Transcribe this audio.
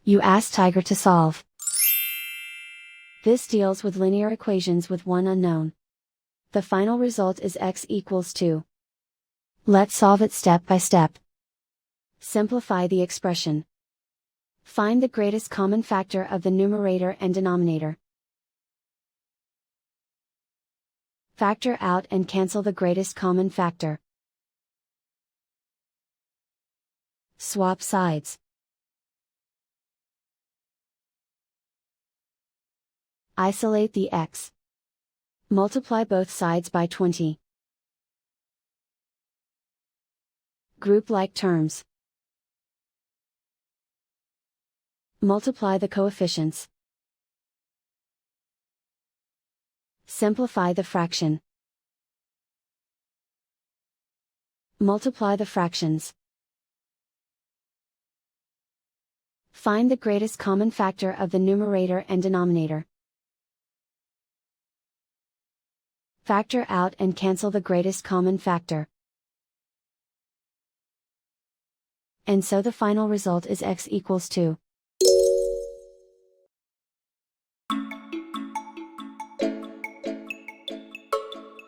You ask Tiger to solve. This deals with linear equations with one unknown. The final result is x equals 2. Let's solve it step by step. Simplify the expression. Find the greatest common factor of the numerator and denominator. Factor out and cancel the greatest common factor. Swap sides. Isolate the x. Multiply both sides by 20. Group like terms. Multiply the coefficients. Simplify the fraction. Multiply the fractions. Find the greatest common factor of the numerator and denominator. Factor out and cancel the greatest common factor. And so the final result is x equals 2.